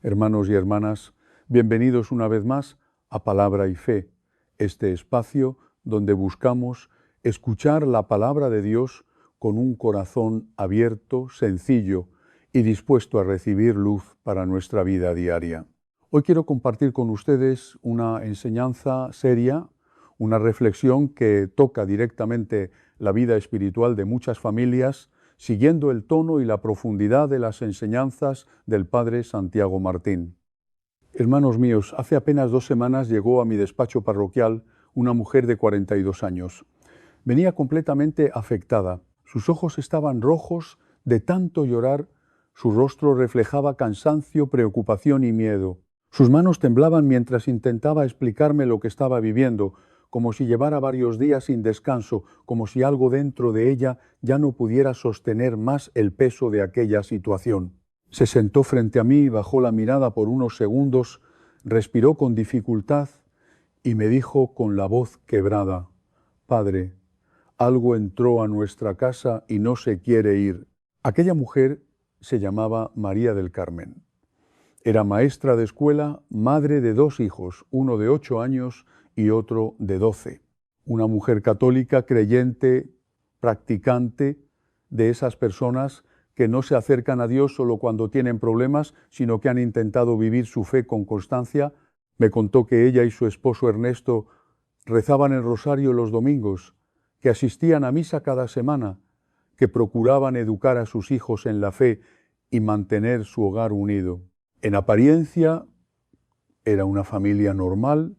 Hermanos y hermanas, bienvenidos una vez más a Palabra y Fe, este espacio donde buscamos escuchar la palabra de Dios con un corazón abierto, sencillo y dispuesto a recibir luz para nuestra vida diaria. Hoy quiero compartir con ustedes una enseñanza seria, una reflexión que toca directamente la vida espiritual de muchas familias, siguiendo el tono y la profundidad de las enseñanzas del Padre Santiago Martín. Hermanos míos, hace apenas 2 semanas llegó a mi despacho parroquial una mujer de 42 años. Venía completamente afectada. Sus ojos estaban rojos de tanto llorar, su rostro reflejaba cansancio, preocupación y miedo. Sus manos temblaban mientras intentaba explicarme lo que estaba viviendo, como si llevara varios días sin descanso, como si algo dentro de ella ya no pudiera sostener más el peso de aquella situación. Se sentó frente a mí, bajó la mirada por unos segundos, respiró con dificultad y me dijo con la voz quebrada: «Padre, algo entró a nuestra casa y no se quiere ir». Aquella mujer se llamaba María del Carmen. Era maestra de escuela, madre de 2 hijos, uno de 8 años y otro de 12. Una mujer católica, creyente, practicante, de esas personas que no se acercan a Dios solo cuando tienen problemas, sino que han intentado vivir su fe con constancia. Me contó que ella y su esposo Ernesto rezaban el rosario los domingos, que asistían a misa cada semana, que procuraban educar a sus hijos en la fe y mantener su hogar unido. En apariencia era una familia normal,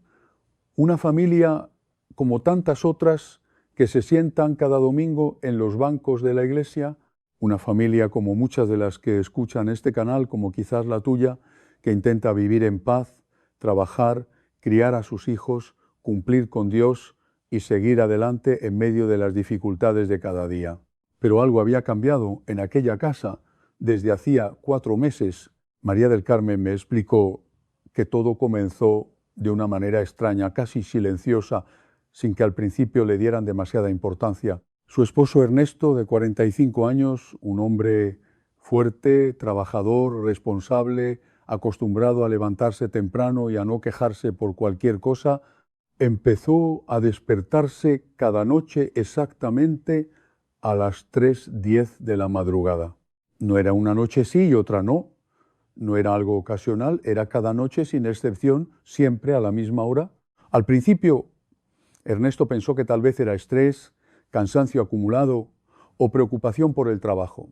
una familia como tantas otras que se sientan cada domingo en los bancos de la iglesia, una familia como muchas de las que escuchan este canal, como quizás la tuya, que intenta vivir en paz, trabajar, criar a sus hijos, cumplir con Dios y seguir adelante en medio de las dificultades de cada día. Pero algo había cambiado en aquella casa desde hacía 4 meses. María del Carmen me explicó que todo comenzó de una manera extraña, casi silenciosa, sin que al principio le dieran demasiada importancia. Su esposo Ernesto, de 45 años, un hombre fuerte, trabajador, responsable, acostumbrado a levantarse temprano y a no quejarse por cualquier cosa, empezó a despertarse cada noche exactamente a las 3:10 de la madrugada. No era una noche sí y otra no. No era algo ocasional, era cada noche sin excepción, siempre a la misma hora. Al principio, Ernesto pensó que tal vez era estrés, cansancio acumulado o preocupación por el trabajo.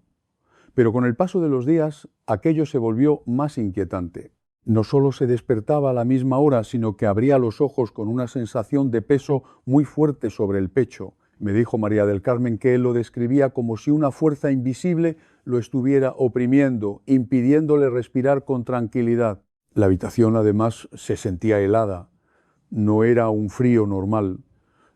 Pero con el paso de los días, aquello se volvió más inquietante. No solo se despertaba a la misma hora, sino que abría los ojos con una sensación de peso muy fuerte sobre el pecho. Me dijo María del Carmen que él lo describía como si una fuerza invisible lo estuviera oprimiendo, impidiéndole respirar con tranquilidad. La habitación además se sentía helada, no era un frío normal.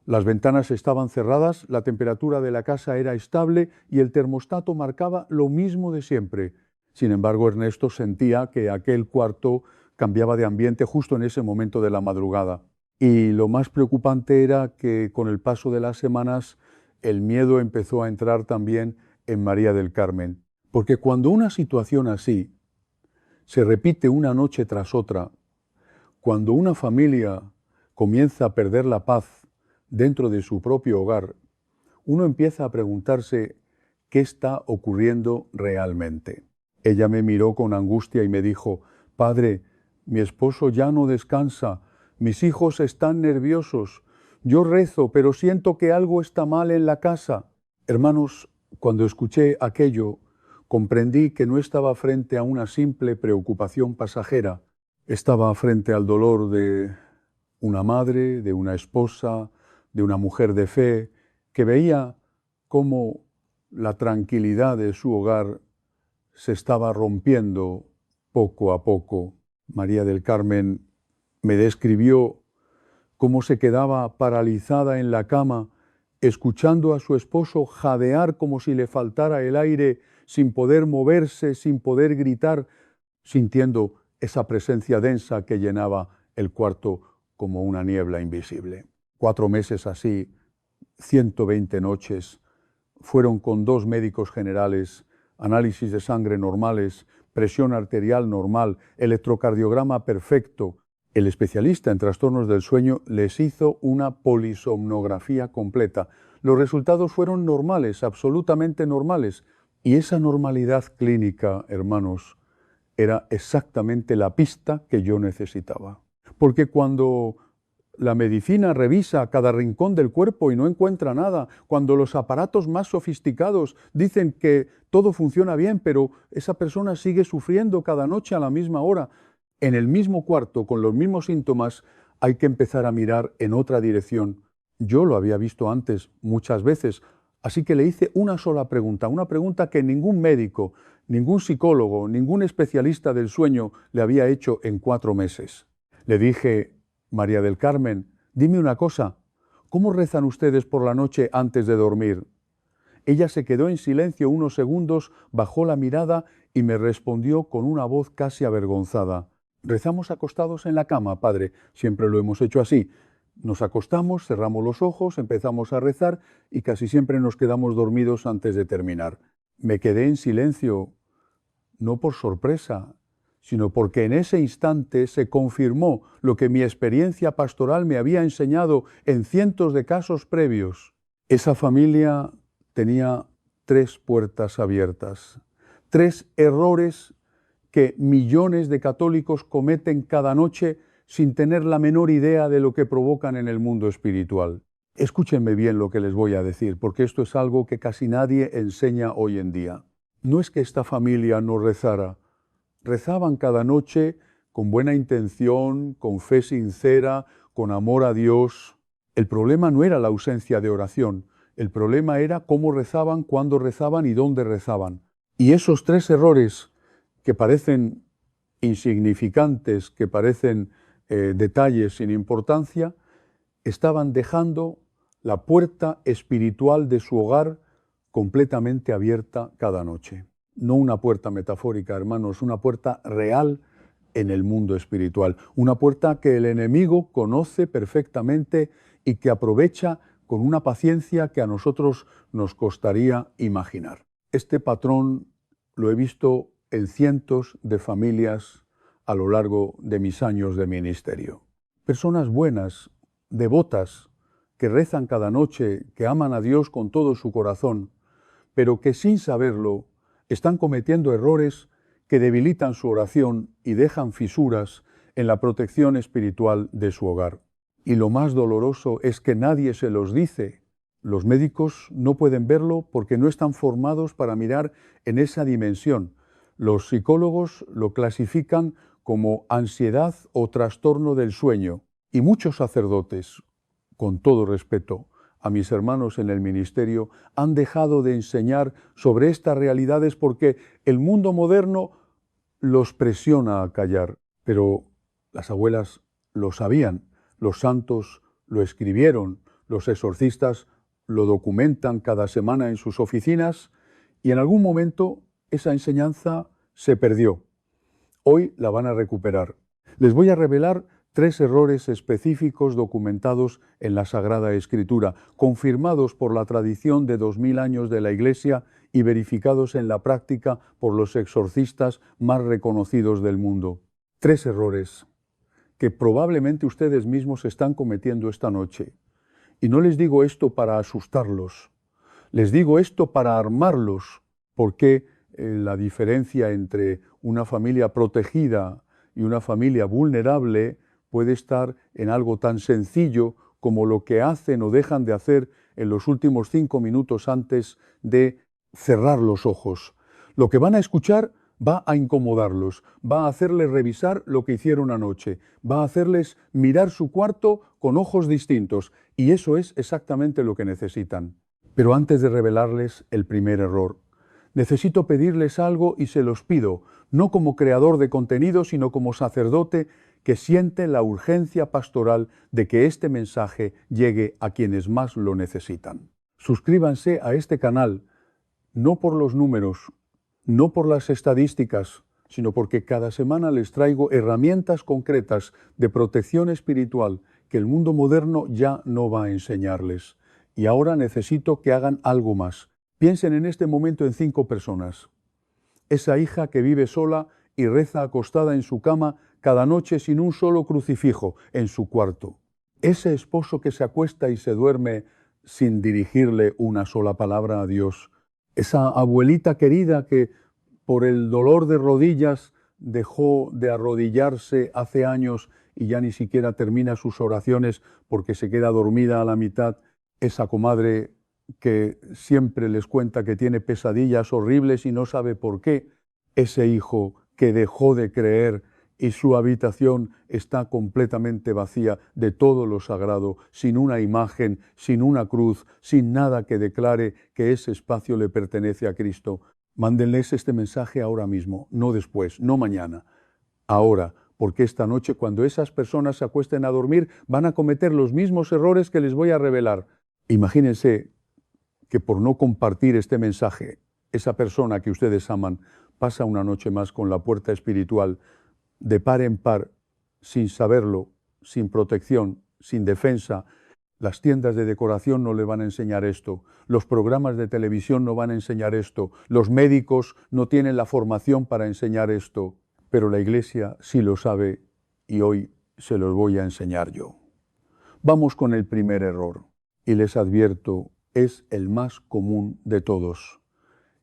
Las ventanas estaban cerradas, la temperatura de la casa era estable y el termostato marcaba lo mismo de siempre. Sin embargo, Ernesto sentía que aquel cuarto cambiaba de ambiente justo en ese momento de la madrugada. Y lo más preocupante era que con el paso de las semanas el miedo empezó a entrar también en María del Carmen. Porque cuando una situación así se repite una noche tras otra, cuando una familia comienza a perder la paz dentro de su propio hogar, uno empieza a preguntarse qué está ocurriendo realmente. Ella me miró con angustia y me dijo: «Padre, mi esposo ya no descansa, mis hijos están nerviosos, yo rezo, pero siento que algo está mal en la casa». Hermanos, cuando escuché aquello, comprendí que no estaba frente a una simple preocupación pasajera, estaba frente al dolor de una madre, de una esposa, de una mujer de fe, que veía cómo la tranquilidad de su hogar se estaba rompiendo poco a poco. María del Carmen me describió cómo se quedaba paralizada en la cama, escuchando a su esposo jadear como si le faltara el aire, sin poder moverse, sin poder gritar, sintiendo esa presencia densa que llenaba el cuarto como una niebla invisible. 4 meses así, 120 noches, fueron con 2 médicos generales, análisis de sangre normales, presión arterial normal, electrocardiograma perfecto. El especialista en trastornos del sueño les hizo una polisomnografía completa. Los resultados fueron normales, absolutamente normales. Y esa normalidad clínica, hermanos, era exactamente la pista que yo necesitaba. Porque cuando la medicina revisa cada rincón del cuerpo y no encuentra nada, cuando los aparatos más sofisticados dicen que todo funciona bien, pero esa persona sigue sufriendo cada noche a la misma hora, en el mismo cuarto, con los mismos síntomas, hay que empezar a mirar en otra dirección. Yo lo había visto antes muchas veces, así que le hice una sola pregunta, una pregunta que ningún médico, ningún psicólogo, ningún especialista del sueño le había hecho en 4 meses. Le dije: María del Carmen, dime una cosa, ¿cómo rezan ustedes por la noche antes de dormir? Ella se quedó en silencio unos segundos, bajó la mirada y me respondió con una voz casi avergonzada: rezamos acostados en la cama, padre, siempre lo hemos hecho así. Nos acostamos, cerramos los ojos, empezamos a rezar y casi siempre nos quedamos dormidos antes de terminar. Me quedé en silencio, no por sorpresa, sino porque en ese instante se confirmó lo que mi experiencia pastoral me había enseñado en cientos de casos previos. Esa familia tenía 3 puertas abiertas, 3 errores que millones de católicos cometen cada noche sin tener la menor idea de lo que provocan en el mundo espiritual. Escúchenme bien lo que les voy a decir, porque esto es algo que casi nadie enseña hoy en día. No es que esta familia no rezara, rezaban cada noche con buena intención, con fe sincera, con amor a Dios. El problema no era la ausencia de oración, el problema era cómo rezaban, cuándo rezaban y dónde rezaban. Y esos 3 errores que parecen insignificantes, que parecen detalles sin importancia, estaban dejando la puerta espiritual de su hogar completamente abierta cada noche. No una puerta metafórica, hermanos, una puerta real en el mundo espiritual. Una puerta que el enemigo conoce perfectamente y que aprovecha con una paciencia que a nosotros nos costaría imaginar. Este patrón lo he visto en cientos de familias a lo largo de mis años de ministerio. Personas buenas, devotas, que rezan cada noche, que aman a Dios con todo su corazón, pero que sin saberlo están cometiendo errores que debilitan su oración y dejan fisuras en la protección espiritual de su hogar. Y lo más doloroso es que nadie se los dice. Los médicos no pueden verlo porque no están formados para mirar en esa dimensión. Los psicólogos lo clasifican como ansiedad o trastorno del sueño. Y muchos sacerdotes, con todo respeto a mis hermanos en el ministerio, han dejado de enseñar sobre estas realidades porque el mundo moderno los presiona a callar. Pero las abuelas lo sabían, los santos lo escribieron, los exorcistas lo documentan cada semana en sus oficinas y en algún momento esa enseñanza se perdió. Hoy la van a recuperar. Les voy a revelar 3 errores específicos documentados en la Sagrada Escritura, confirmados por la tradición de 2000 años de la Iglesia y verificados en la práctica por los exorcistas más reconocidos del mundo. 3 errores que probablemente ustedes mismos están cometiendo esta noche. Y no les digo esto para asustarlos, les digo esto para armarlos, porque la diferencia entre una familia protegida y una familia vulnerable puede estar en algo tan sencillo como lo que hacen o dejan de hacer en los últimos 5 minutos antes de cerrar los ojos. Lo que van a escuchar va a incomodarlos, va a hacerles revisar lo que hicieron anoche, va a hacerles mirar su cuarto con ojos distintos, y eso es exactamente lo que necesitan. Pero antes de revelarles el primer error, necesito pedirles algo y se los pido, no como creador de contenido, sino como sacerdote que siente la urgencia pastoral de que este mensaje llegue a quienes más lo necesitan. Suscríbanse a este canal, no por los números, no por las estadísticas, sino porque cada semana les traigo herramientas concretas de protección espiritual que el mundo moderno ya no va a enseñarles. Y ahora necesito que hagan algo más. Piensen en este momento en 5 personas. esa hija que vive sola y reza acostada en su cama cada noche sin un solo crucifijo en su cuarto. Ese esposo que se acuesta y se duerme sin dirigirle una sola palabra a Dios. Esa abuelita querida que por el dolor de rodillas dejó de arrodillarse hace años y ya ni siquiera termina sus oraciones porque se queda dormida a la mitad. Esa comadre que siempre les cuenta que tiene pesadillas horribles y no sabe por qué. Ese hijo que dejó de creer y su habitación está completamente vacía de todo lo sagrado, sin una imagen, sin una cruz, sin nada que declare que ese espacio le pertenece a Cristo. Mándenles este mensaje ahora mismo, no después, no mañana, ahora, porque esta noche cuando esas personas se acuesten a dormir van a cometer los mismos errores que les voy a revelar. Imagínense que por no compartir este mensaje, esa persona que ustedes aman pasa una noche más con la puerta espiritual de par en par, sin saberlo, sin protección, sin defensa. Las tiendas de decoración no le van a enseñar esto, los programas de televisión no van a enseñar esto, los médicos no tienen la formación para enseñar esto, pero la Iglesia sí lo sabe y hoy se los voy a enseñar yo. Vamos con el primer error, y les advierto, es el más común de todos.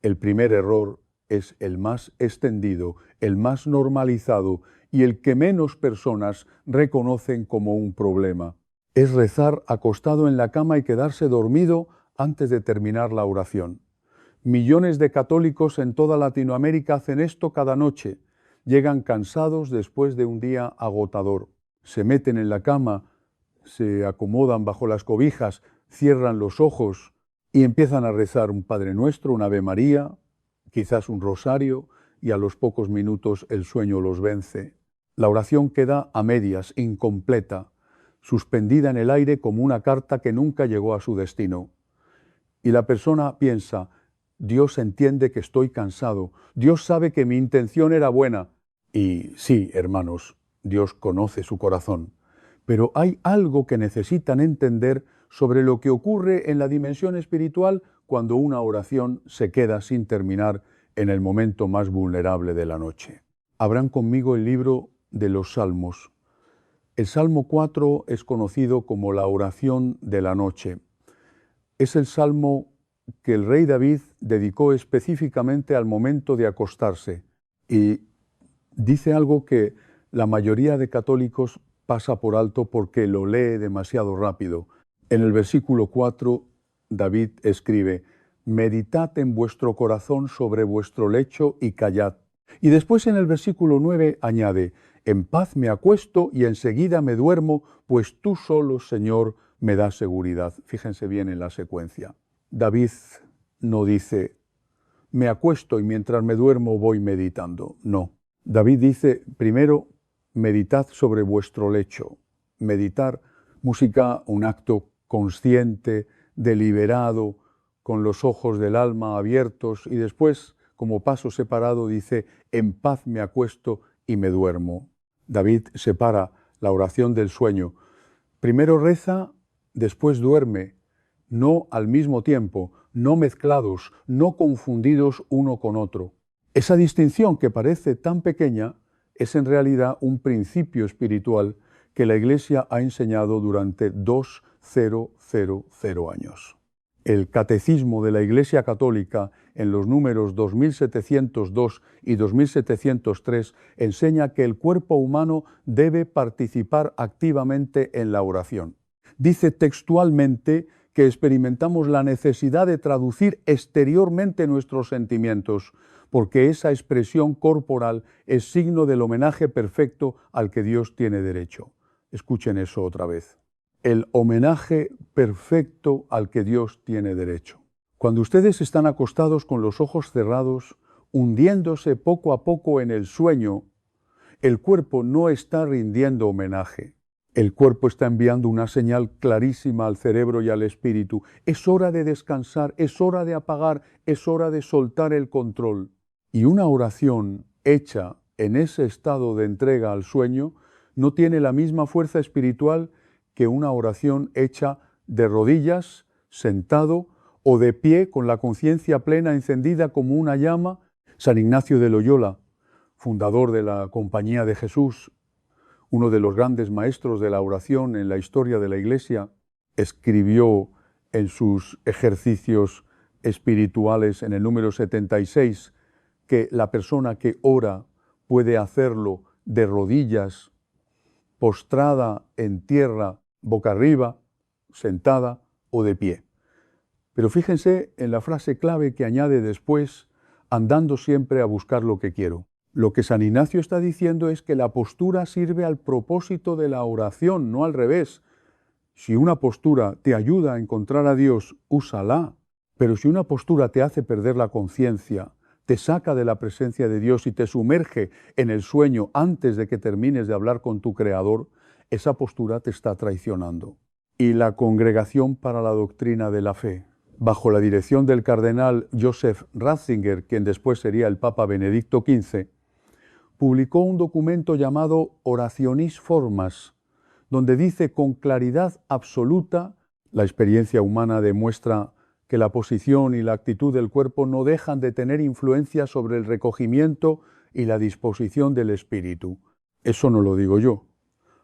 El primer error es el más extendido, el más normalizado y el que menos personas reconocen como un problema. Es rezar acostado en la cama y quedarse dormido antes de terminar la oración. Millones de católicos en toda Latinoamérica hacen esto cada noche. Llegan cansados después de un día agotador. Se meten en la cama, se acomodan bajo las cobijas, cierran los ojos y empiezan a rezar un Padre Nuestro, un Ave María, quizás un rosario, y a los pocos minutos el sueño los vence. La oración queda a medias, incompleta, suspendida en el aire como una carta que nunca llegó a su destino. Y la persona piensa, Dios entiende que estoy cansado, Dios sabe que mi intención era buena. Y sí, hermanos, Dios conoce su corazón. Pero hay algo que necesitan entender sobre lo que ocurre en la dimensión espiritual cuando una oración se queda sin terminar en el momento más vulnerable de la noche. Abran conmigo el libro de los Salmos. El Salmo 4 es conocido como la oración de la noche. Es el salmo que el rey David dedicó específicamente al momento de acostarse y dice algo que la mayoría de católicos pasa por alto porque lo lee demasiado rápido. En el versículo 4, David escribe, «Meditad en vuestro corazón sobre vuestro lecho y callad». Y después en el versículo 9 añade, «En paz me acuesto y enseguida me duermo, pues tú solo, Señor, me das seguridad». Fíjense bien en la secuencia. David no dice, «Me acuesto y mientras me duermo voy meditando». No. David dice, primero, meditad sobre vuestro lecho. Meditar, música, un acto consciente, deliberado, con los ojos del alma abiertos, y después, como paso separado, dice, en paz me acuesto y me duermo. David separa la oración del sueño. Primero reza, después duerme, no al mismo tiempo, no mezclados, no confundidos uno con otro. Esa distinción que parece tan pequeña es en realidad un principio espiritual que la Iglesia ha enseñado durante 2000 años. El Catecismo de la Iglesia Católica, en los números 2702 y 2703, enseña que el cuerpo humano debe participar activamente en la oración. Dice textualmente que experimentamos la necesidad de traducir exteriormente nuestros sentimientos, porque esa expresión corporal es signo del homenaje perfecto al que Dios tiene derecho. Escuchen eso otra vez. El homenaje perfecto al que Dios tiene derecho. Cuando ustedes están acostados con los ojos cerrados, hundiéndose poco a poco en el sueño, el cuerpo no está rindiendo homenaje. El cuerpo está enviando una señal clarísima al cerebro y al espíritu. Es hora de descansar, es hora de apagar, es hora de soltar el control. Y una oración hecha en ese estado de entrega al sueño no tiene la misma fuerza espiritual que una oración hecha de rodillas, sentado o de pie con la conciencia plena encendida como una llama, San Ignacio de Loyola, fundador de la Compañía de Jesús, uno de los grandes maestros de la oración en la historia de la Iglesia, escribió en sus ejercicios espirituales en el número 76 que la persona que ora puede hacerlo de rodillas, postrada en tierra, boca arriba, sentada o de pie. Pero fíjense en la frase clave que añade después, andando siempre a buscar lo que quiero. Lo que San Ignacio está diciendo es que la postura sirve al propósito de la oración, no al revés. Si una postura te ayuda a encontrar a Dios, úsala. Pero si una postura te hace perder la conciencia, te saca de la presencia de Dios y te sumerge en el sueño antes de que termines de hablar con tu Creador, esa postura te está traicionando. Y la Congregación para la Doctrina de la Fe, bajo la dirección del cardenal Joseph Ratzinger, quien después sería el Papa Benedicto XV, publicó un documento llamado Orationis Formas, donde dice con claridad absoluta: la experiencia humana demuestra que la posición y la actitud del cuerpo no dejan de tener influencia sobre el recogimiento y la disposición del espíritu. Eso no lo digo yo,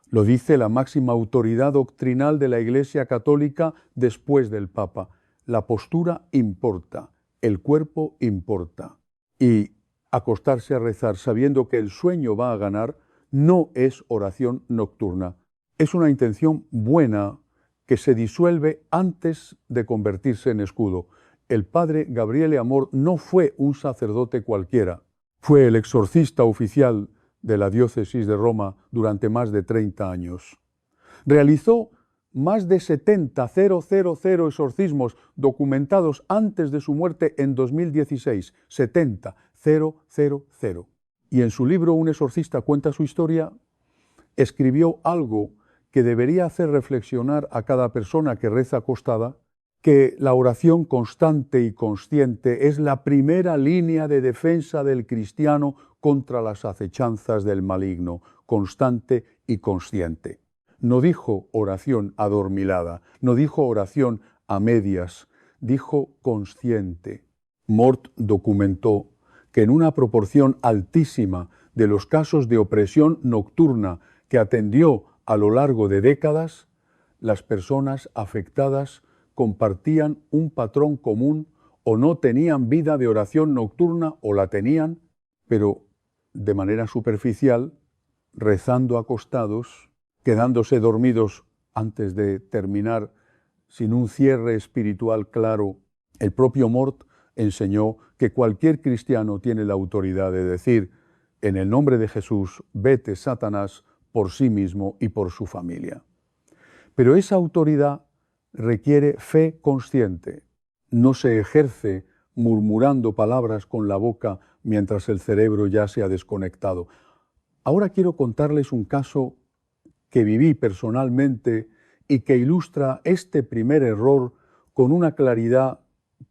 lo dice la máxima autoridad doctrinal de la Iglesia Católica después del Papa. La postura importa, el cuerpo importa. Y acostarse a rezar sabiendo que el sueño va a ganar no es oración nocturna. Es una intención buena que se disuelve antes de convertirse en escudo. El padre Gabriele Amor no fue un sacerdote cualquiera, fue el exorcista oficial de la diócesis de Roma durante más de 30 años. Realizó más de 70 exorcismos documentados antes de su muerte en 2016, 70. Y en su libro Un exorcista cuenta su historia, escribió algo que debería hacer reflexionar a cada persona que reza acostada, que la oración constante y consciente es la primera línea de defensa del cristiano contra las acechanzas del maligno, constante y consciente. No dijo oración adormilada, no dijo oración a medias, dijo consciente. Mort documentó que en una proporción altísima de los casos de opresión nocturna que atendió a lo largo de décadas, las personas afectadas compartían un patrón común o no tenían vida de oración nocturna o la tenían, pero de manera superficial, rezando acostados, quedándose dormidos antes de terminar sin un cierre espiritual claro. El propio Mort enseñó que cualquier cristiano tiene la autoridad de decir: en el nombre de Jesús, vete, Satanás, por sí mismo y por su familia. Pero esa autoridad requiere fe consciente. No se ejerce murmurando palabras con la boca mientras el cerebro ya se ha desconectado. Ahora quiero contarles un caso que viví personalmente y que ilustra este primer error con una claridad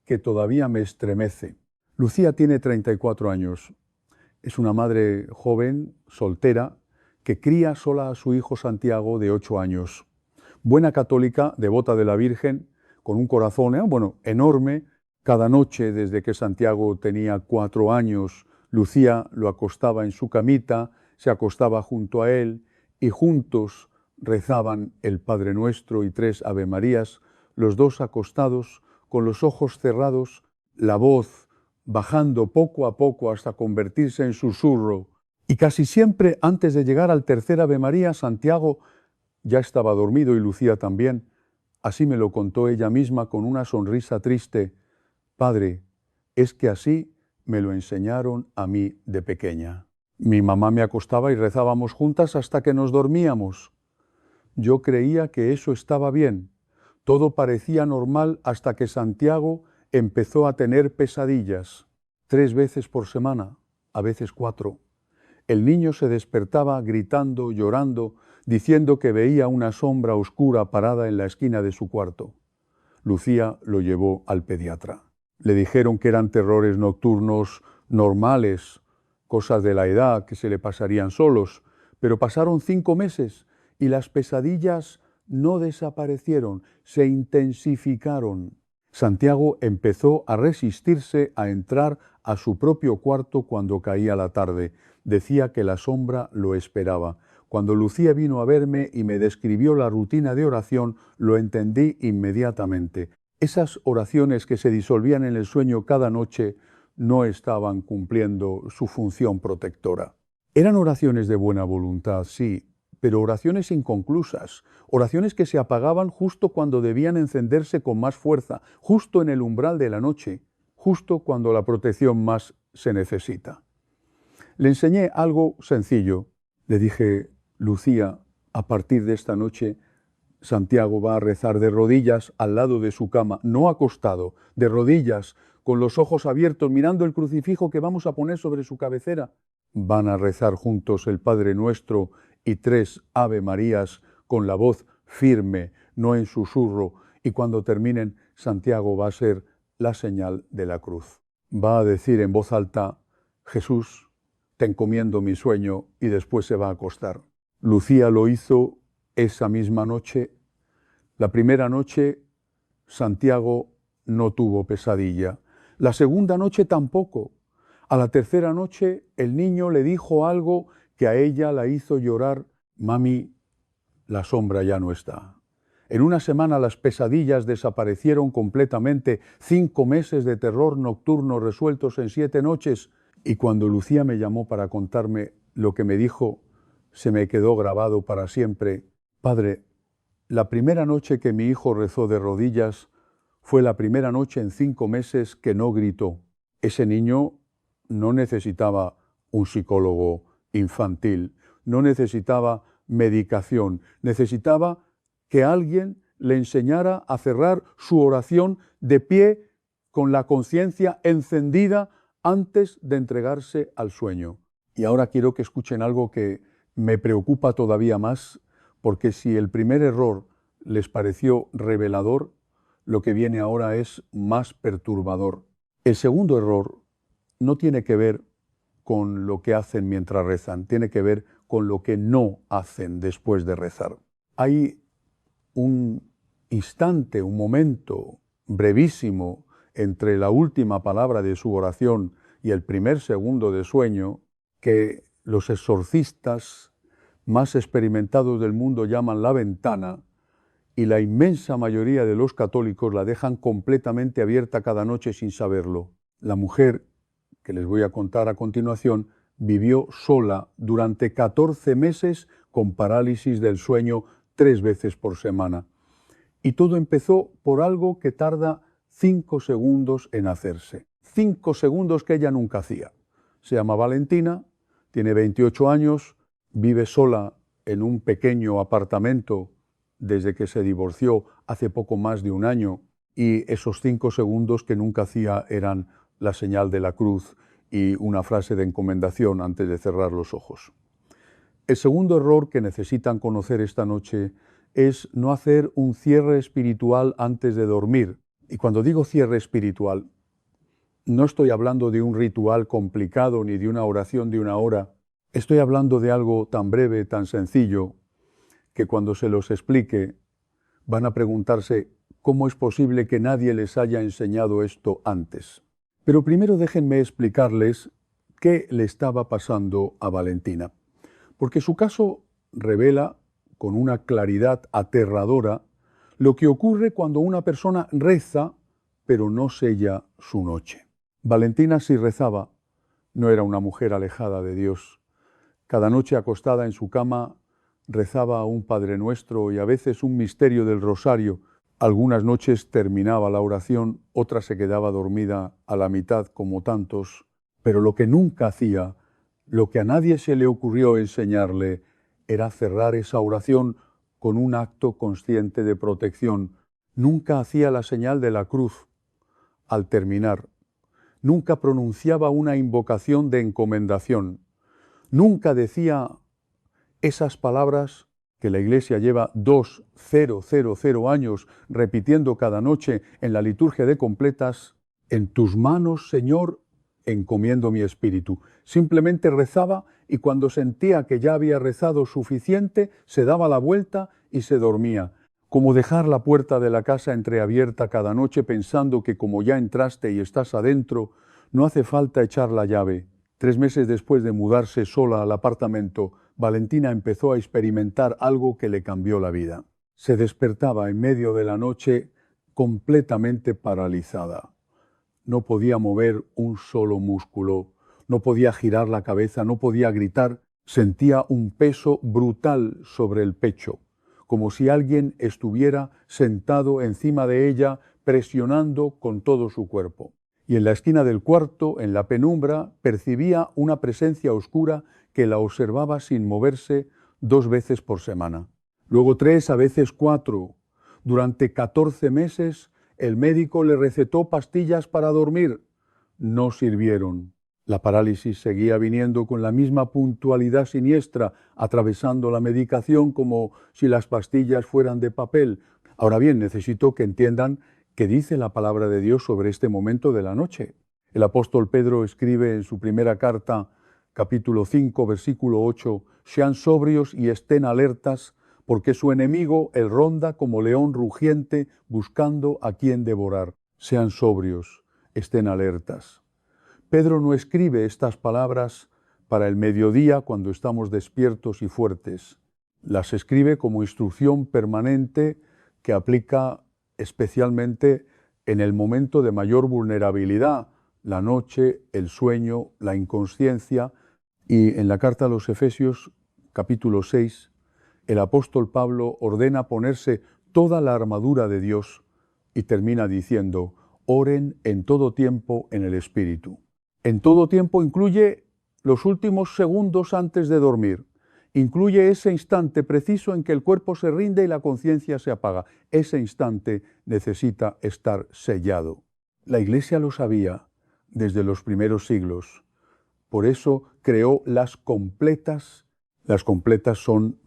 que todavía me estremece. Lucía tiene 34 años. Es una madre joven, soltera, que cría sola a su hijo Santiago de 8 años. Buena católica, devota de la Virgen, con un corazón enorme. Cada noche, desde que Santiago tenía 4 años, Lucía lo acostaba en su camita, se acostaba junto a él y juntos rezaban el Padre Nuestro y 3 Avemarías, los dos acostados, con los ojos cerrados, la voz bajando poco a poco hasta convertirse en susurro. Y casi siempre, antes de llegar al tercer Ave María, Santiago ya estaba dormido y Lucía también. Así me lo contó ella misma con una sonrisa triste. Padre, es que así me lo enseñaron a mí de pequeña. Mi mamá me acostaba y rezábamos juntas hasta que nos dormíamos. Yo creía que eso estaba bien. Todo parecía normal hasta que Santiago empezó a tener pesadillas, 3 veces por semana, a veces 4. El niño se despertaba gritando, llorando, diciendo que veía una sombra oscura parada en la esquina de su cuarto. Lucía lo llevó al pediatra. Le dijeron que eran terrores nocturnos normales, cosas de la edad que se le pasarían solos, pero pasaron 5 meses y las pesadillas no desaparecieron, se intensificaron. Santiago empezó a resistirse a entrar a su propio cuarto cuando caía la tarde. Decía que la sombra lo esperaba. Cuando Lucía vino a verme y me describió la rutina de oración, lo entendí inmediatamente. Esas oraciones que se disolvían en el sueño cada noche no estaban cumpliendo su función protectora. Eran oraciones de buena voluntad, sí, pero oraciones inconclusas, oraciones que se apagaban justo cuando debían encenderse con más fuerza, justo en el umbral de la noche, justo cuando la protección más se necesita. Le enseñé algo sencillo. Le dije: Lucía, a partir de esta noche, Santiago va a rezar de rodillas al lado de su cama, no acostado, de rodillas, con los ojos abiertos, mirando el crucifijo que vamos a poner sobre su cabecera. Van a rezar juntos el Padre Nuestro y 3 Ave Marías con la voz firme, no en susurro, y cuando terminen, Santiago va a ser la señal de la cruz. Va a decir en voz alta: Jesús, te encomiendo mi sueño, y después se va a acostar. Lucía lo hizo esa misma noche. La primera noche, Santiago no tuvo pesadilla. La segunda noche tampoco. A la tercera noche, el niño le dijo algo que a ella la hizo llorar: Mami, la sombra ya no está. En una semana las pesadillas desaparecieron completamente, 5 meses de terror nocturno resueltos en 7 noches, y cuando Lucía me llamó para contarme lo que me dijo, se me quedó grabado para siempre. Padre, la primera noche que mi hijo rezó de rodillas fue la primera noche en 5 meses que no gritó. Ese niño no necesitaba un psicólogo infantil, no necesitaba medicación, necesitaba que alguien le enseñara a cerrar su oración de pie con la conciencia encendida antes de entregarse al sueño. Y ahora quiero que escuchen algo que me preocupa todavía más, porque si el primer error les pareció revelador, lo que viene ahora es más perturbador. El segundo error no tiene que ver con lo que hacen mientras rezan, tiene que ver con lo que no hacen después de rezar. Hay un instante, un momento brevísimo entre la última palabra de su oración y el primer segundo de sueño que los exorcistas más experimentados del mundo llaman la ventana, y la inmensa mayoría de los católicos la dejan completamente abierta cada noche sin saberlo. La mujer, que les voy a contar a continuación, vivió sola durante 14 meses con parálisis del sueño 3 veces por semana. Y todo empezó por algo que tarda 5 segundos en hacerse. 5 segundos que ella nunca hacía. Se llama Valentina, tiene 28 años, vive sola en un pequeño apartamento desde que se divorció hace poco más de un año, y esos 5 segundos que nunca hacía eran la señal de la cruz y una frase de encomendación antes de cerrar los ojos. El segundo error que necesitan conocer esta noche es no hacer un cierre espiritual antes de dormir. Y cuando digo cierre espiritual, no estoy hablando de un ritual complicado ni de una oración de 1 hora. Estoy hablando de algo tan breve, tan sencillo, que cuando se los explique van a preguntarse cómo es posible que nadie les haya enseñado esto antes. Pero primero déjenme explicarles qué le estaba pasando a Valentina, porque su caso revela con una claridad aterradora lo que ocurre cuando una persona reza pero no sella su noche. Valentina, si rezaba, no era una mujer alejada de Dios. Cada noche acostada en su cama rezaba un Padre Nuestro y a veces un misterio del Rosario. Algunas noches terminaba la oración, otras se quedaba dormida a la mitad como tantos, pero lo que nunca hacía, lo que a nadie se le ocurrió enseñarle, era cerrar esa oración con un acto consciente de protección. Nunca hacía la señal de la cruz al terminar. Nunca pronunciaba una invocación de encomendación. Nunca decía esas palabras que la Iglesia lleva 2000 años repitiendo cada noche en la liturgia de completas: en tus manos, Señor, encomiendo mi espíritu. Simplemente rezaba, y cuando sentía que ya había rezado suficiente, se daba la vuelta y se dormía. como dejar la puerta de la casa entreabierta cada noche pensando que como ya entraste y estás adentro, no hace falta echar la llave. 3 meses después de mudarse sola al apartamento, Valentina empezó a experimentar algo que le cambió la vida. Se despertaba en medio de la noche completamente paralizada. No podía mover un solo músculo, no podía girar la cabeza, no podía gritar. Sentía un peso brutal sobre el pecho, como si alguien estuviera sentado encima de ella, presionando con todo su cuerpo. Y en la esquina del cuarto, en la penumbra, percibía una presencia oscura que la observaba sin moverse 2 veces por semana. Luego 3, a veces 4. Durante 14 meses, el médico le recetó pastillas para dormir. No sirvieron. La parálisis seguía viniendo con la misma puntualidad siniestra, atravesando la medicación como si las pastillas fueran de papel. Ahora bien, necesito que entiendan qué dice la palabra de Dios sobre este momento de la noche. El apóstol Pedro escribe en su primera carta, capítulo 5, versículo 8, «Sean sobrios y estén alertas, porque su enemigo él ronda como león rugiente buscando a quien devorar». Sean sobrios, estén alertas. Pedro no escribe estas palabras para el mediodía cuando estamos despiertos y fuertes. Las escribe como instrucción permanente que aplica especialmente en el momento de mayor vulnerabilidad, la noche, el sueño, la inconsciencia. Y en la carta a los Efesios, capítulo 6, el apóstol Pablo ordena ponerse toda la armadura de Dios y termina diciendo, oren en todo tiempo en el Espíritu. En todo tiempo incluye los últimos segundos antes de dormir. Incluye ese instante preciso en que el cuerpo se rinde y la conciencia se apaga. Ese instante necesita estar sellado. La Iglesia lo sabía desde los primeros siglos. Por eso creó las completas. Las completas son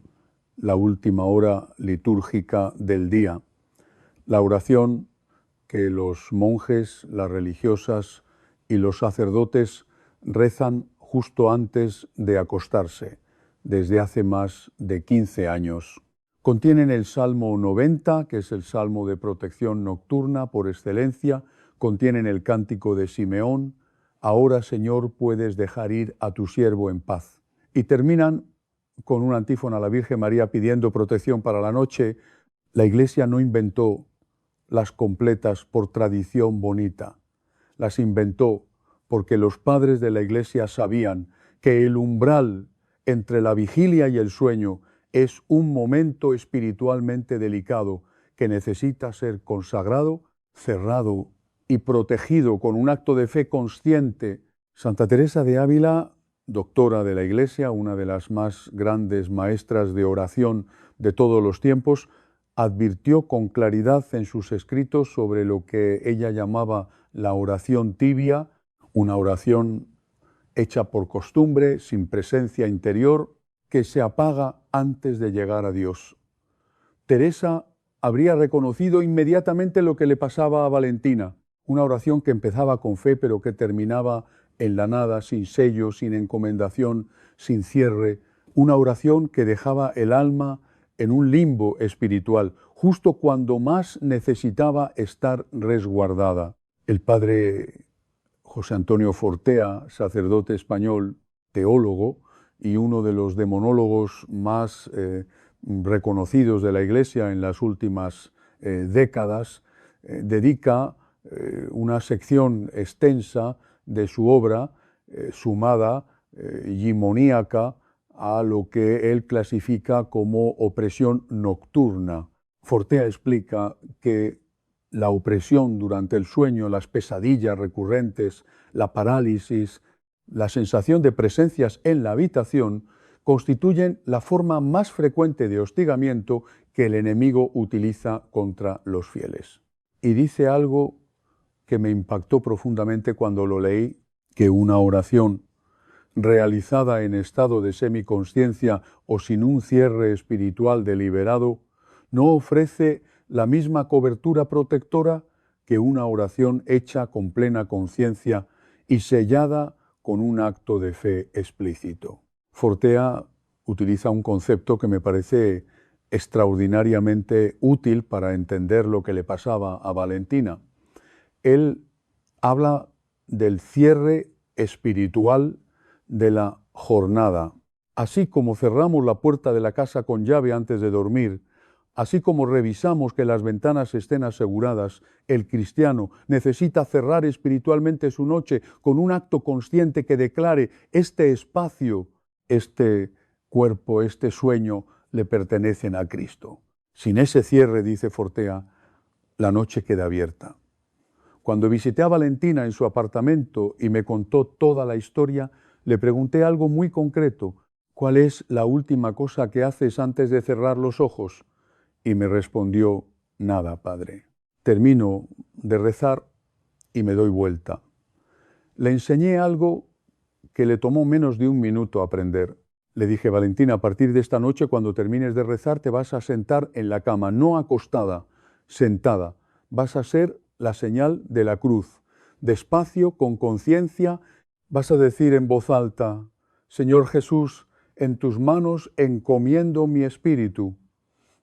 la última hora litúrgica del día. La oración que los monjes, las religiosas y los sacerdotes rezan justo antes de acostarse, desde hace más de 15 años. Contienen el Salmo 90, que es el Salmo de protección nocturna por excelencia, contienen el Cántico de Simeón, «Ahora, Señor, puedes dejar ir a tu siervo en paz». Y terminan con una antífona a la Virgen María pidiendo protección para la noche. La Iglesia no inventó las completas por tradición bonita. Las inventó porque los padres de la Iglesia sabían que el umbral entre la vigilia y el sueño es un momento espiritualmente delicado que necesita ser consagrado, cerrado y protegido con un acto de fe consciente. Santa Teresa de Ávila, doctora de la Iglesia, una de las más grandes maestras de oración de todos los tiempos, advirtió con claridad en sus escritos sobre lo que ella llamaba la oración tibia, una oración hecha por costumbre, sin presencia interior, que se apaga antes de llegar a Dios. Teresa habría reconocido inmediatamente lo que le pasaba a Valentina, una oración que empezaba con fe pero que terminaba en la nada, sin sello, sin encomendación, sin cierre, una oración que dejaba el alma en un limbo espiritual, justo cuando más necesitaba estar resguardada. El padre José Antonio Fortea, sacerdote español, teólogo y uno de los demonólogos más reconocidos de la Iglesia en las últimas décadas, dedica una sección extensa de su obra, sumada y moníaca, a lo que él clasifica como opresión nocturna. Fortea explica que la opresión durante el sueño, las pesadillas recurrentes, la parálisis, la sensación de presencias en la habitación constituyen la forma más frecuente de hostigamiento que el enemigo utiliza contra los fieles. Y dice algo que me impactó profundamente cuando lo leí, que una oración realizada en estado de semiconsciencia o sin un cierre espiritual deliberado, no ofrece la misma cobertura protectora que una oración hecha con plena conciencia y sellada con un acto de fe explícito. Fortea utiliza un concepto que me parece extraordinariamente útil para entender lo que le pasaba a Valentina. Él habla del cierre espiritual de la jornada. Así como cerramos la puerta de la casa con llave antes de dormir, así como revisamos que las ventanas estén aseguradas, el cristiano necesita cerrar espiritualmente su noche con un acto consciente que declare: este espacio, este cuerpo, este sueño le pertenecen a Cristo. Sin ese cierre, dice Fortea, la noche queda abierta. Cuando visité a Valentina en su apartamento y me contó toda la historia, le pregunté algo muy concreto: ¿cuál es la última cosa que haces antes de cerrar los ojos? Y me respondió: nada, padre. Termino de rezar y me doy vuelta. Le enseñé algo que le tomó menos de un minuto aprender. Le dije: Valentina, a partir de esta noche, cuando termines de rezar, te vas a sentar en la cama, no acostada, sentada. Vas a ser la señal de la cruz. Despacio, con conciencia, vas a decir en voz alta: Señor Jesús, en tus manos encomiendo mi espíritu.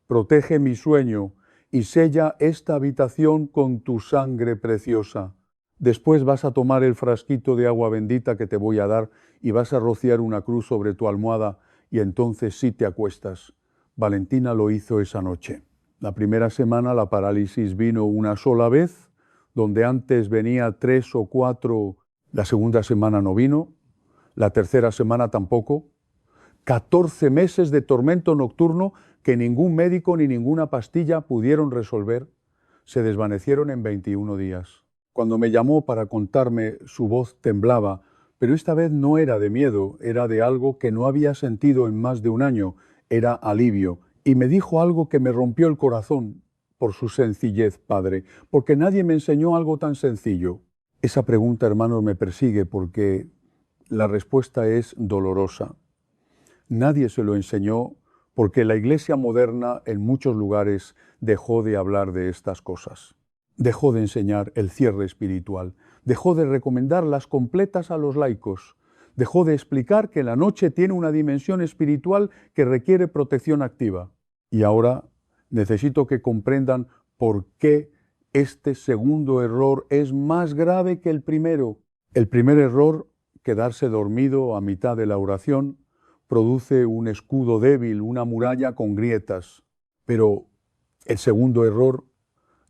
Protege mi sueño y sella esta habitación con tu sangre preciosa. Después vas a tomar el frasquito de agua bendita que te voy a dar y vas a rociar una cruz sobre tu almohada y entonces sí te acuestas. Valentina lo hizo esa noche. La primera semana la parálisis vino una sola vez, donde antes venía 3 o 4, la segunda semana no vino, la tercera semana tampoco. 14 meses de tormento nocturno que ningún médico ni ninguna pastilla pudieron resolver, se desvanecieron en 21 días. Cuando me llamó para contarme, su voz temblaba, pero esta vez no era de miedo, era de algo que no había sentido en más de un año, era alivio. Y me dijo algo que me rompió el corazón por su sencillez, padre, porque nadie me enseñó algo tan sencillo. Esa pregunta, hermanos, me persigue porque la respuesta es dolorosa. Nadie se lo enseñó porque la Iglesia moderna en muchos lugares dejó de hablar de estas cosas. Dejó de enseñar el cierre espiritual, dejó de recomendar las completas a los laicos, dejó de explicar que la noche tiene una dimensión espiritual que requiere protección activa. Y ahora necesito que comprendan por qué este segundo error es más grave que el primero. El primer error, quedarse dormido a mitad de la oración, produce un escudo débil, una muralla con grietas. Pero el segundo error,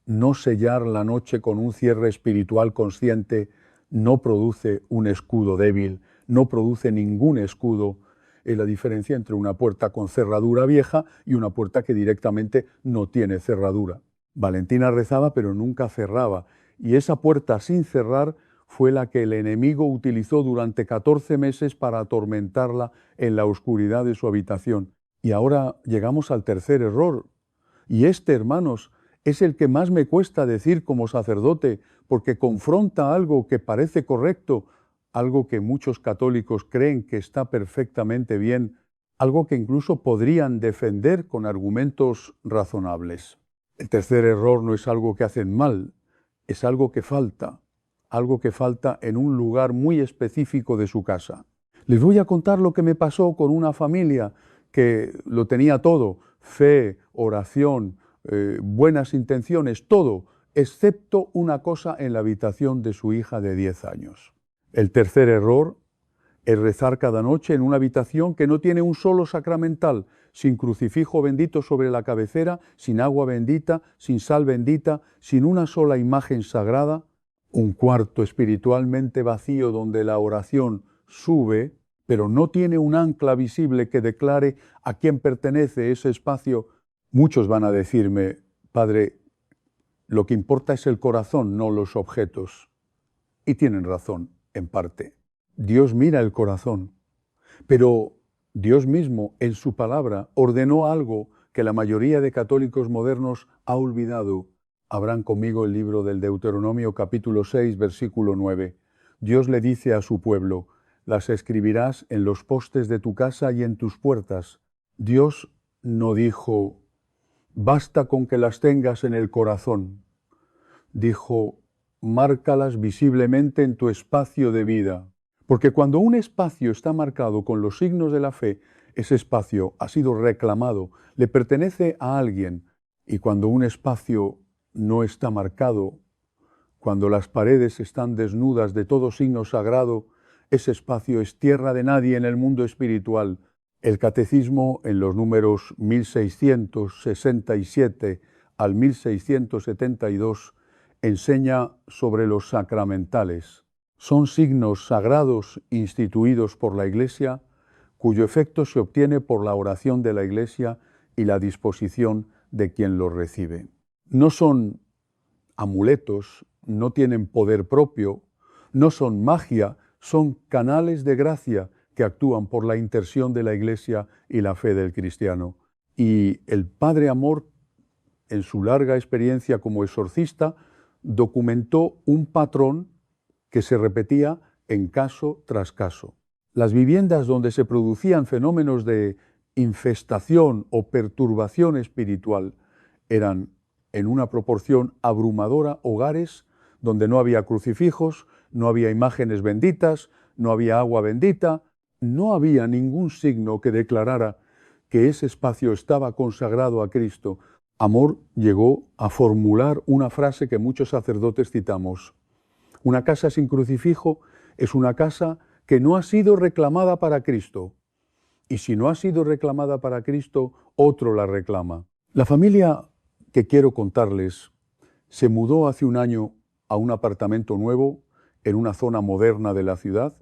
no sellar la noche con un cierre espiritual consciente, no produce un escudo débil, no produce ningún escudo. Es la diferencia entre una puerta con cerradura vieja y una puerta que directamente no tiene cerradura. Valentina rezaba pero nunca cerraba, y esa puerta sin cerrar fue la que el enemigo utilizó durante 14 meses para atormentarla en la oscuridad de su habitación. Y ahora llegamos al tercer error. Y este, hermanos, es el que más me cuesta decir como sacerdote, porque confronta algo que parece correcto, algo que muchos católicos creen que está perfectamente bien, algo que incluso podrían defender con argumentos razonables. El tercer error no es algo que hacen mal, es algo que falta en un lugar muy específico de su casa. Les voy a contar lo que me pasó con una familia que lo tenía todo: fe, oración, buenas intenciones, todo, excepto una cosa en la habitación de su hija de 10 años. El tercer error es rezar cada noche en una habitación que no tiene un solo sacramental, sin crucifijo bendito sobre la cabecera, sin agua bendita, sin sal bendita, sin una sola imagen sagrada, un cuarto espiritualmente vacío donde la oración sube, pero no tiene un ancla visible que declare a quién pertenece ese espacio. Muchos van a decirme: padre, lo que importa es el corazón, no los objetos. Y tienen razón, en parte. Dios mira el corazón, pero Dios mismo en su palabra ordenó algo que la mayoría de católicos modernos ha olvidado. Abran conmigo el libro del Deuteronomio capítulo 6, versículo 9. Dios le dice a su pueblo: las escribirás en los postes de tu casa y en tus puertas. Dios no dijo: basta con que las tengas en el corazón. Dijo: márcalas visiblemente en tu espacio de vida. Porque cuando un espacio está marcado con los signos de la fe, ese espacio ha sido reclamado, le pertenece a alguien, y cuando un espacio no está marcado, cuando las paredes están desnudas de todo signo sagrado, ese espacio es tierra de nadie en el mundo espiritual. El Catecismo, en los números 1667 al 1672, enseña sobre los sacramentales. Son signos sagrados instituidos por la Iglesia, cuyo efecto se obtiene por la oración de la Iglesia y la disposición de quien los recibe. No son amuletos, no tienen poder propio, no son magia, son canales de gracia que actúan por la intercesión de la Iglesia y la fe del cristiano. Y el Padre Amor, en su larga experiencia como exorcista, documentó un patrón que se repetía en caso tras caso. Las viviendas donde se producían fenómenos de infestación o perturbación espiritual eran, en una proporción abrumadora, hogares donde no había crucifijos, no había imágenes benditas, no había agua bendita, no había ningún signo que declarara que ese espacio estaba consagrado a Cristo. Amor llegó a formular una frase que muchos sacerdotes citamos: una casa sin crucifijo es una casa que no ha sido reclamada para Cristo. Y si no ha sido reclamada para Cristo, otro la reclama. La familia que quiero contarles se mudó hace un año a un apartamento nuevo en una zona moderna de la ciudad,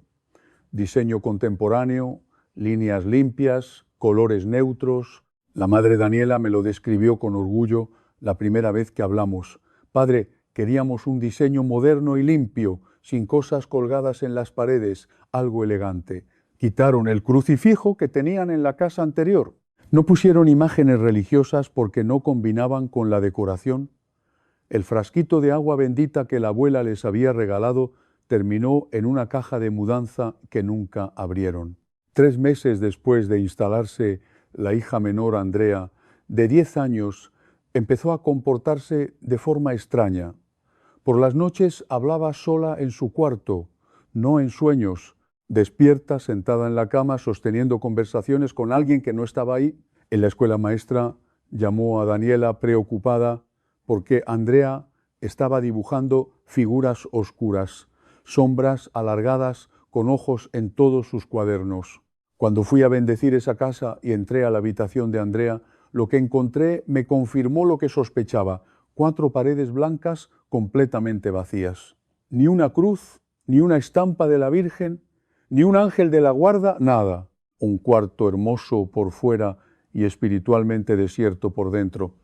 diseño contemporáneo, líneas limpias, colores neutros. La madre Daniela me lo describió con orgullo la primera vez que hablamos. Padre, queríamos un diseño moderno y limpio, sin cosas colgadas en las paredes, algo elegante. Quitaron el crucifijo que tenían en la casa anterior. No pusieron imágenes religiosas porque no combinaban con la decoración. El frasquito de agua bendita que la abuela les había regalado terminó en una caja de mudanza que nunca abrieron. 3 meses después de instalarse la hija menor Andrea, de 10 años, empezó a comportarse de forma extraña. Por las noches hablaba sola en su cuarto, no en sueños, despierta, sentada en la cama, sosteniendo conversaciones con alguien que no estaba ahí. En la escuela maestra llamó a Daniela preocupada porque Andrea estaba dibujando figuras oscuras, sombras alargadas con ojos en todos sus cuadernos. Cuando fui a bendecir esa casa y entré a la habitación de Andrea, lo que encontré me confirmó lo que sospechaba: 4 paredes blancas completamente vacías. Ni una cruz, ni una estampa de la Virgen, ni un ángel de la guarda, nada. Un cuarto hermoso por fuera y espiritualmente desierto por dentro.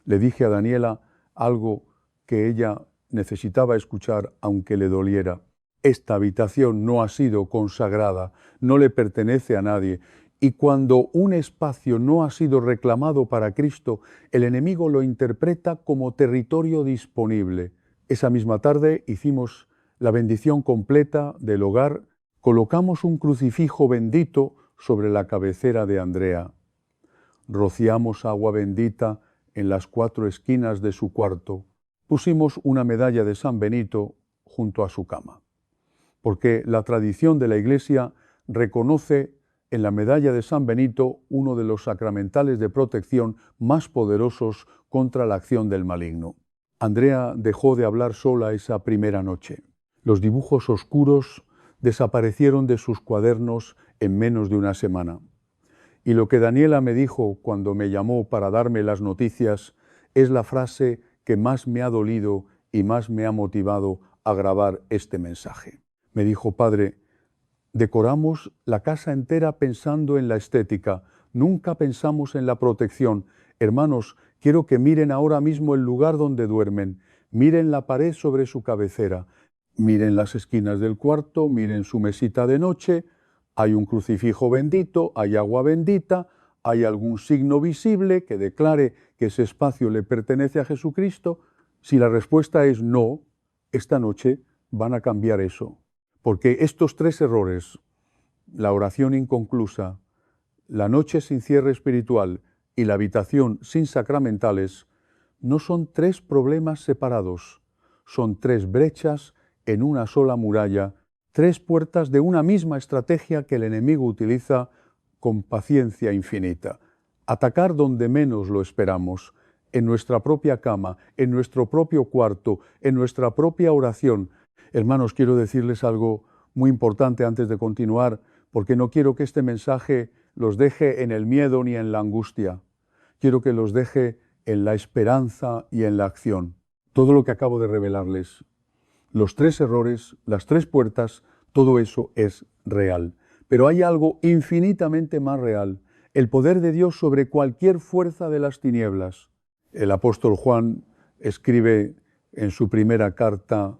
Le dije a Daniela algo que ella necesitaba escuchar aunque le doliera. Esta habitación no ha sido consagrada, no le pertenece a nadie. Y cuando un espacio no ha sido reclamado para Cristo, el enemigo lo interpreta como territorio disponible. Esa misma tarde hicimos la bendición completa del hogar, colocamos un crucifijo bendito sobre la cabecera de Andrea. Rociamos agua bendita en las 4 esquinas de su cuarto. Pusimos una medalla de San Benito junto a su cama, porque la tradición de la Iglesia reconoce en la medalla de San Benito uno de los sacramentales de protección más poderosos contra la acción del maligno. Andrea dejó de hablar sola esa primera noche. Los dibujos oscuros desaparecieron de sus cuadernos en menos de una semana. Y lo que Daniela me dijo cuando me llamó para darme las noticias es la frase que más me ha dolido y más me ha motivado a grabar este mensaje. Me dijo: Padre, decoramos la casa entera pensando en la estética, nunca pensamos en la protección. Hermanos, quiero que miren ahora mismo el lugar donde duermen, miren la pared sobre su cabecera, miren las esquinas del cuarto, miren su mesita de noche. Hay un crucifijo bendito, hay agua bendita, hay algún signo visible que declare que ese espacio le pertenece a Jesucristo. Si la respuesta es no, esta noche van a cambiar eso. Porque estos 3 errores, la oración inconclusa, la noche sin cierre espiritual y la habitación sin sacramentales, no son 3 problemas separados, son 3 brechas en una sola muralla, 3 puertas de una misma estrategia que el enemigo utiliza con paciencia infinita. Atacar donde menos lo esperamos, en nuestra propia cama, en nuestro propio cuarto, en nuestra propia oración. Hermanos, quiero decirles algo muy importante antes de continuar, porque no quiero que este mensaje los deje en el miedo ni en la angustia. Quiero que los deje en la esperanza y en la acción. Todo lo que acabo de revelarles, los 3 errores, las 3 puertas, todo eso es real. Pero hay algo infinitamente más real, el poder de Dios sobre cualquier fuerza de las tinieblas. El apóstol Juan escribe en su primera carta,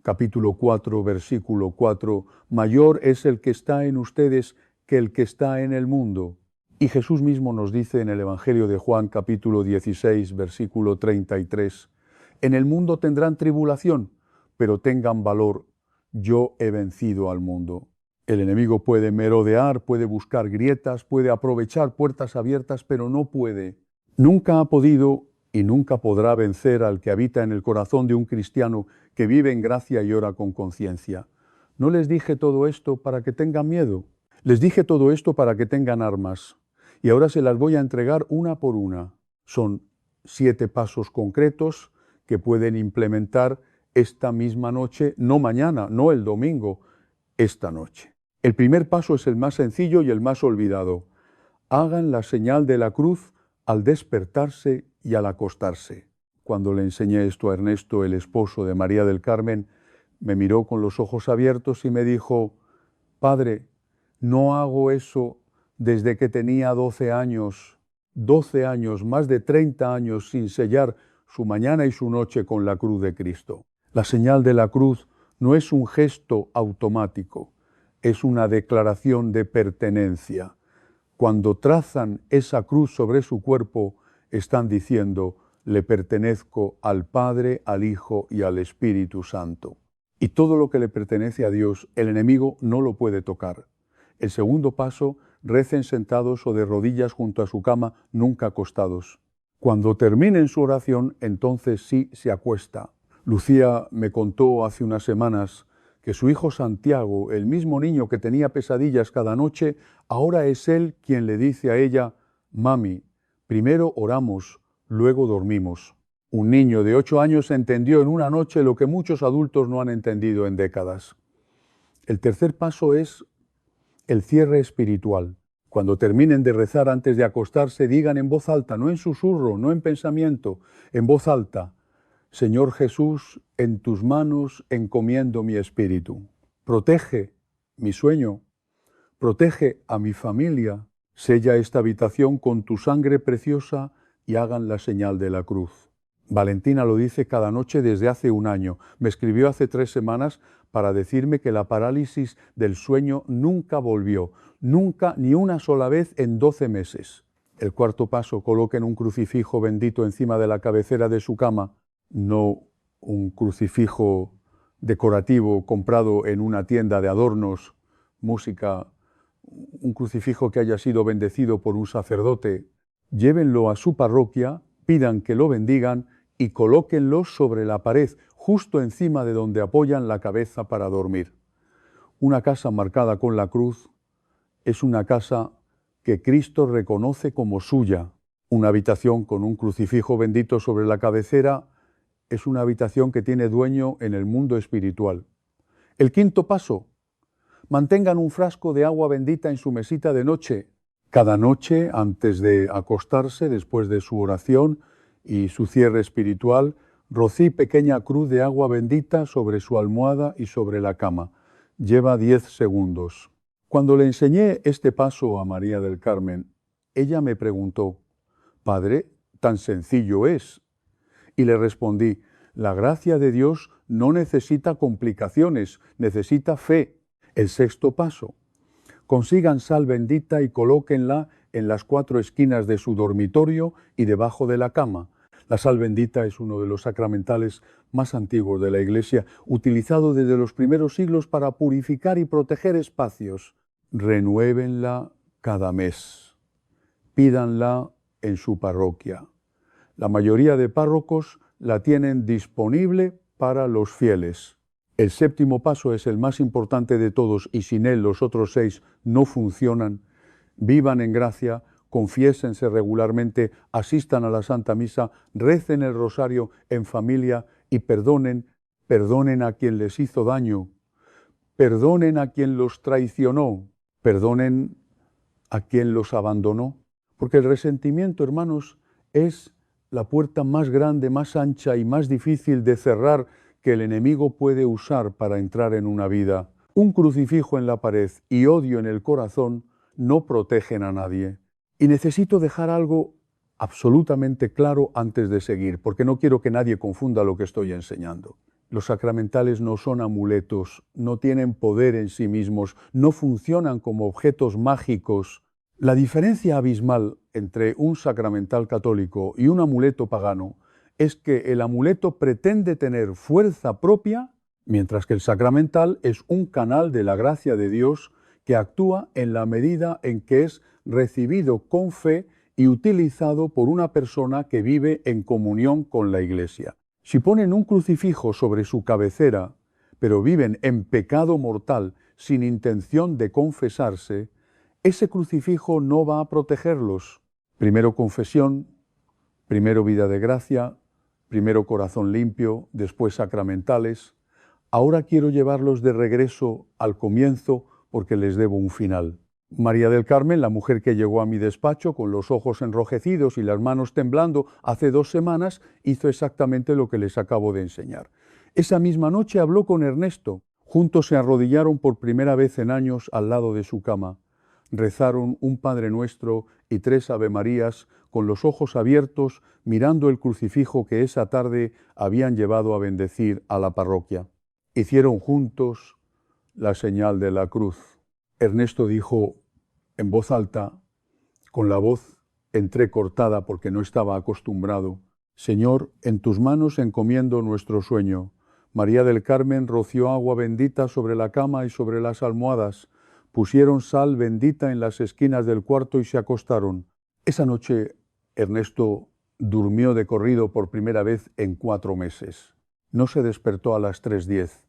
capítulo 4, versículo 4, «Mayor es el que está en ustedes que el que está en el mundo». Y Jesús mismo nos dice en el Evangelio de Juan, capítulo 16, versículo 33, «En el mundo tendrán tribulación, pero tengan valor, yo he vencido al mundo». El enemigo puede merodear, puede buscar grietas, puede aprovechar puertas abiertas, pero no puede. Nunca ha podido y nunca podrá vencer al que habita en el corazón de un cristiano que vive en gracia y ora con conciencia. No les dije todo esto para que tengan miedo. Les dije todo esto para que tengan armas. Y ahora se las voy a entregar una por una. Son 7 pasos concretos que pueden implementar esta misma noche, no mañana, no el domingo, esta noche. El primer paso es el más sencillo y el más olvidado. Hagan la señal de la cruz al despertarse y al acostarse. Cuando le enseñé esto a Ernesto, el esposo de María del Carmen, me miró con los ojos abiertos y me dijo, «Padre, no hago eso desde que tenía 12 años, más de 30 años sin sellar su mañana y su noche con la cruz de Cristo». La señal de la cruz no es un gesto automático, es una declaración de pertenencia. Cuando trazan esa cruz sobre su cuerpo, están diciendo, le pertenezco al Padre, al Hijo y al Espíritu Santo. Y todo lo que le pertenece a Dios, el enemigo no lo puede tocar. El segundo paso, recen sentados o de rodillas junto a su cama, nunca acostados. Cuando terminen su oración, entonces sí se acuesta. Lucía me contó hace unas semanas que su hijo Santiago, el mismo niño que tenía pesadillas cada noche, ahora es él quien le dice a ella, «Mami, primero oramos, luego dormimos». Un niño de 8 años entendió en una noche lo que muchos adultos no han entendido en décadas. El tercer paso es el cierre espiritual. Cuando terminen de rezar antes de acostarse, digan en voz alta, no en susurro, no en pensamiento, en voz alta, «Señor Jesús, en tus manos encomiendo mi espíritu. Protege mi sueño, protege a mi familia, sella esta habitación con tu sangre preciosa y hagan la señal de la cruz». Valentina lo dice cada noche desde hace 1 año. Me escribió hace 3 semanas para decirme que la parálisis del sueño nunca volvió, nunca, ni una sola vez en 12 meses. El cuarto paso, coloquen un crucifijo bendito encima de la cabecera de su cama, no un crucifijo decorativo comprado en una tienda de adornos, música, un crucifijo que haya sido bendecido por un sacerdote. Llévenlo a su parroquia, pidan que lo bendigan y colóquenlo sobre la pared, justo encima de donde apoyan la cabeza para dormir. Una casa marcada con la cruz es una casa que Cristo reconoce como suya. Una habitación con un crucifijo bendito sobre la cabecera es una habitación que tiene dueño en el mundo espiritual. El quinto paso, mantengan un frasco de agua bendita en su mesita de noche. Cada noche, antes de acostarse, después de su oración y su cierre espiritual, rocí pequeña cruz de agua bendita sobre su almohada y sobre la cama. Lleva 10 segundos. Cuando le enseñé este paso a María del Carmen, ella me preguntó, «Padre, tan sencillo es». Y le respondí, la gracia de Dios no necesita complicaciones, necesita fe. El sexto paso, consigan sal bendita y colóquenla en las 4 esquinas de su dormitorio y debajo de la cama. La sal bendita es uno de los sacramentales más antiguos de la Iglesia, utilizado desde los primeros siglos para purificar y proteger espacios. Renuévenla cada mes. Pídanla en su parroquia. La mayoría de párrocos la tienen disponible para los fieles. El séptimo paso es el más importante de todos y sin él los otros 6 no funcionan. vivan en gracia, confiésense regularmente, asistan a la Santa Misa, recen el rosario en familia y perdonen a quien les hizo daño, perdonen a quien los traicionó, perdonen a quien los abandonó. Porque el resentimiento, hermanos, es la puerta más grande, más ancha y más difícil de cerrar que el enemigo puede usar para entrar en una vida. Un crucifijo en la pared y odio en el corazón no protegen a nadie. Y necesito dejar algo absolutamente claro antes de seguir, porque no quiero que nadie confunda lo que estoy enseñando. Los sacramentales no son amuletos, no tienen poder en sí mismos, no funcionan como objetos mágicos. La diferencia abismal entre un sacramental católico y un amuleto pagano es que el amuleto pretende tener fuerza propia, mientras que el sacramental es un canal de la gracia de Dios que actúa en la medida en que es recibido con fe y utilizado por una persona que vive en comunión con la Iglesia. Si ponen un crucifijo sobre su cabecera, pero viven en pecado mortal sin intención de confesarse, ese crucifijo no va a protegerlos. Primero confesión, primero vida de gracia, primero corazón limpio, después sacramentales. Ahora quiero llevarlos de regreso al comienzo porque les debo un final. María del Carmen, la mujer que llegó a mi despacho con los ojos enrojecidos y las manos temblando hace 2 semanas, hizo exactamente lo que les acabo de enseñar. Esa misma noche habló con Ernesto. Juntos se arrodillaron por primera vez en años al lado de su cama. Rezaron un Padre Nuestro y 3 Avemarías con los ojos abiertos, mirando el crucifijo que esa tarde habían llevado a bendecir a la parroquia. Hicieron juntos la señal de la cruz. Ernesto dijo en voz alta, con la voz entrecortada porque no estaba acostumbrado: Señor, en tus manos encomiendo nuestro sueño. María del Carmen roció agua bendita sobre la cama y sobre las almohadas. Pusieron sal bendita en las esquinas del cuarto y se acostaron. Esa noche Ernesto durmió de corrido por primera vez en 4 meses. No se despertó a las 3:10.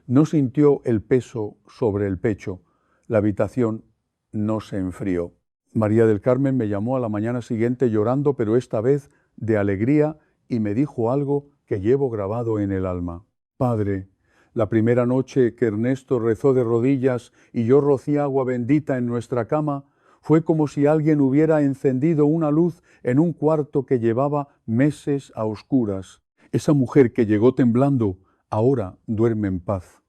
No sintió el peso sobre el pecho. La habitación no se enfrió. María del Carmen me llamó a la mañana siguiente llorando, pero esta vez de alegría, y me dijo algo que llevo grabado en el alma. Padre, la primera noche que Ernesto rezó de rodillas y yo rocié agua bendita en nuestra cama, fue como si alguien hubiera encendido una luz en un cuarto que llevaba meses a oscuras. Esa mujer que llegó temblando, ahora duerme en paz.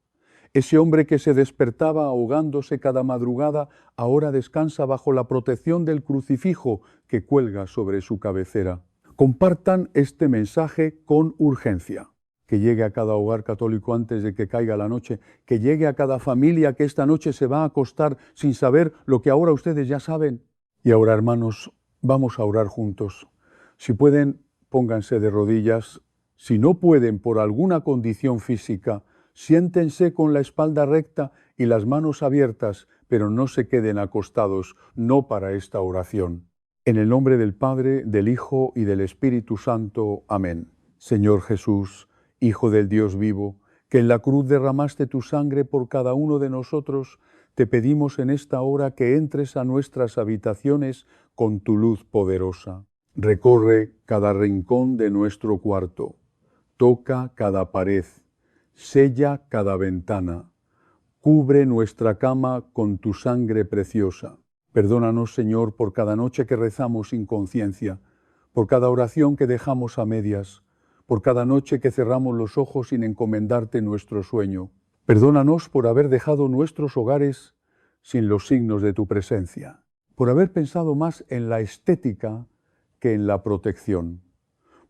Ese hombre que se despertaba ahogándose cada madrugada, ahora descansa bajo la protección del crucifijo que cuelga sobre su cabecera. Compartan este mensaje con urgencia. Que llegue a cada hogar católico antes de que caiga la noche, que llegue a cada familia que esta noche se va a acostar sin saber lo que ahora ustedes ya saben. Y ahora, hermanos, vamos a orar juntos. Si pueden, pónganse de rodillas. Si no pueden por alguna condición física, siéntense con la espalda recta y las manos abiertas, pero no se queden acostados, no para esta oración. En el nombre del Padre, del Hijo y del Espíritu Santo. Amén. Señor Jesús, Hijo del Dios vivo, que en la cruz derramaste tu sangre por cada uno de nosotros, te pedimos en esta hora que entres a nuestras habitaciones con tu luz poderosa. Recorre cada rincón de nuestro cuarto, toca cada pared, sella cada ventana, cubre nuestra cama con tu sangre preciosa. Perdónanos, Señor, por cada noche que rezamos sin conciencia, por cada oración que dejamos a medias, por cada noche que cerramos los ojos sin encomendarte nuestro sueño. Perdónanos por haber dejado nuestros hogares sin los signos de tu presencia, por haber pensado más en la estética que en la protección,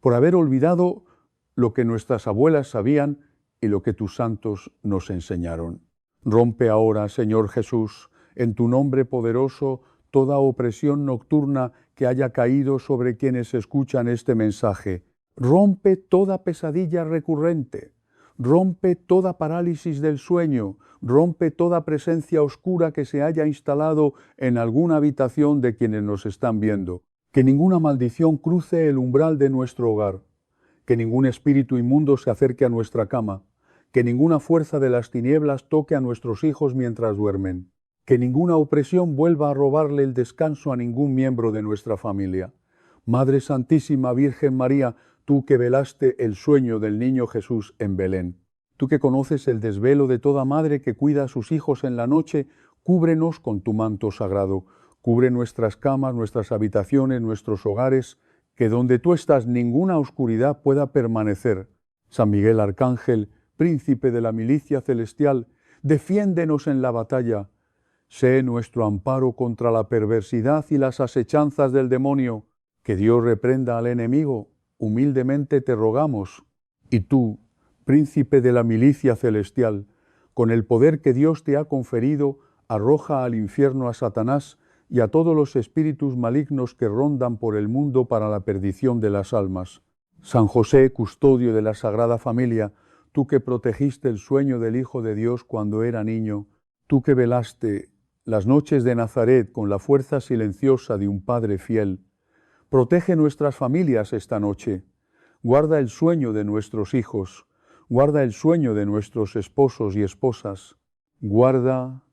por haber olvidado lo que nuestras abuelas sabían y lo que tus santos nos enseñaron. Rompe ahora, Señor Jesús, en tu nombre poderoso, toda opresión nocturna que haya caído sobre quienes escuchan este mensaje. Rompe toda pesadilla recurrente, rompe toda parálisis del sueño, rompe toda presencia oscura que se haya instalado en alguna habitación de quienes nos están viendo. Que ninguna maldición cruce el umbral de nuestro hogar, que ningún espíritu inmundo se acerque a nuestra cama, que ninguna fuerza de las tinieblas toque a nuestros hijos mientras duermen. Que ninguna opresión vuelva a robarle el descanso a ningún miembro de nuestra familia. Madre Santísima Virgen María, tú que velaste el sueño del niño Jesús en Belén, tú que conoces el desvelo de toda madre que cuida a sus hijos en la noche, cúbrenos con tu manto sagrado. Cubre nuestras camas, nuestras habitaciones, nuestros hogares, que donde tú estás ninguna oscuridad pueda permanecer. San Miguel Arcángel, príncipe de la milicia celestial, defiéndenos en la batalla. Sé nuestro amparo contra la perversidad y las asechanzas del demonio. Que Dios reprenda al enemigo, humildemente te rogamos. Y tú, príncipe de la milicia celestial, con el poder que Dios te ha conferido, arroja al infierno a Satanás y a todos los espíritus malignos que rondan por el mundo para la perdición de las almas. San José, custodio de la Sagrada Familia, tú que protegiste el sueño del Hijo de Dios cuando era niño, tú que velaste las noches de Nazaret con la fuerza silenciosa de un Padre fiel, protege nuestras familias esta noche, guarda el sueño de nuestros hijos, guarda el sueño de nuestros esposos y esposas, guarda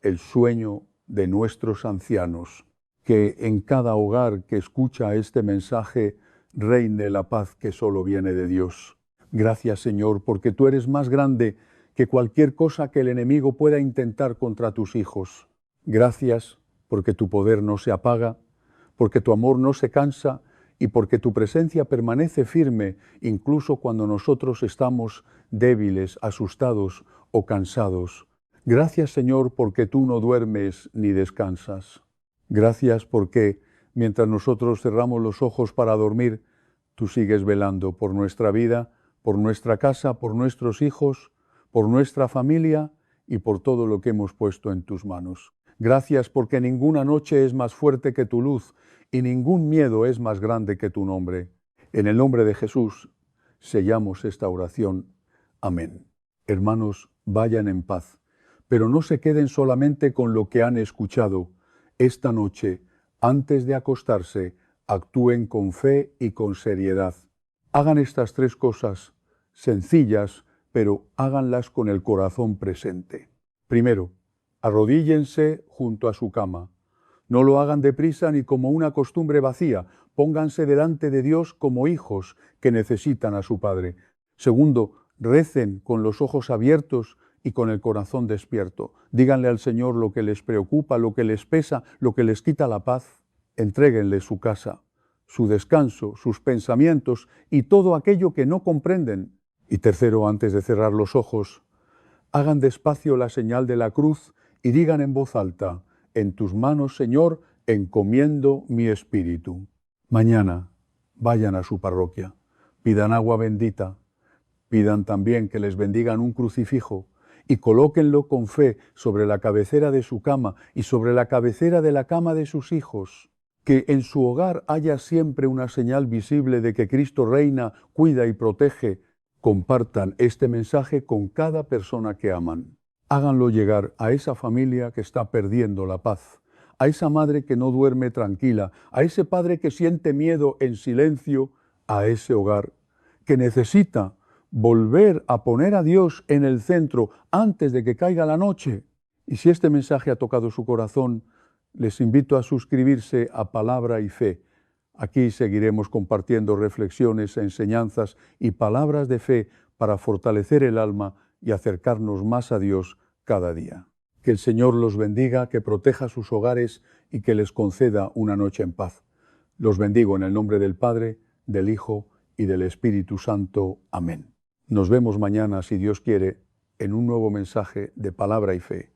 el sueño de nuestros ancianos, que en cada hogar que escucha este mensaje reine la paz que solo viene de Dios. Gracias, Señor, porque tú eres más grande que cualquier cosa que el enemigo pueda intentar contra tus hijos. Gracias porque tu poder no se apaga, porque tu amor no se cansa y porque tu presencia permanece firme incluso cuando nosotros estamos débiles, asustados o cansados. Gracias, Señor, porque tú no duermes ni descansas. Gracias porque mientras nosotros cerramos los ojos para dormir, tú sigues velando por nuestra vida, por nuestra casa, por nuestros hijos, por nuestra familia y por todo lo que hemos puesto en tus manos. Gracias porque ninguna noche es más fuerte que tu luz y ningún miedo es más grande que tu nombre. En el nombre de Jesús sellamos esta oración. Amén. Hermanos, vayan en paz, pero no se queden solamente con lo que han escuchado. Esta noche, antes de acostarse, actúen con fe y con seriedad. Hagan estas 3 cosas, sencillas, pero háganlas con el corazón presente. Primero, arrodíllense junto a su cama. No lo hagan deprisa ni como una costumbre vacía. Pónganse delante de Dios como hijos que necesitan a su Padre. Segundo, recen con los ojos abiertos y con el corazón despierto. Díganle al Señor lo que les preocupa, lo que les pesa, lo que les quita la paz. Entréguenle su casa, su descanso, sus pensamientos y todo aquello que no comprenden. Y tercero, antes de cerrar los ojos, hagan despacio la señal de la cruz y digan en voz alta: en tus manos, Señor, encomiendo mi espíritu. Mañana vayan a su parroquia, pidan agua bendita, pidan también que les bendigan un crucifijo y colóquenlo con fe sobre la cabecera de su cama y sobre la cabecera de la cama de sus hijos. Que en su hogar haya siempre una señal visible de que Cristo reina, cuida y protege. Compartan este mensaje con cada persona que aman. Háganlo llegar a esa familia que está perdiendo la paz, a esa madre que no duerme tranquila, a ese padre que siente miedo en silencio, a ese hogar que necesita volver a poner a Dios en el centro antes de que caiga la noche. Y si este mensaje ha tocado su corazón, les invito a suscribirse a Palabra y Fe. Aquí seguiremos compartiendo reflexiones, enseñanzas y palabras de fe para fortalecer el alma y acercarnos más a Dios cada día. Que el Señor los bendiga, que proteja sus hogares y que les conceda una noche en paz. Los bendigo en el nombre del Padre, del Hijo y del Espíritu Santo. Amén. Nos vemos mañana, si Dios quiere, en un nuevo mensaje de Palabra y Fe.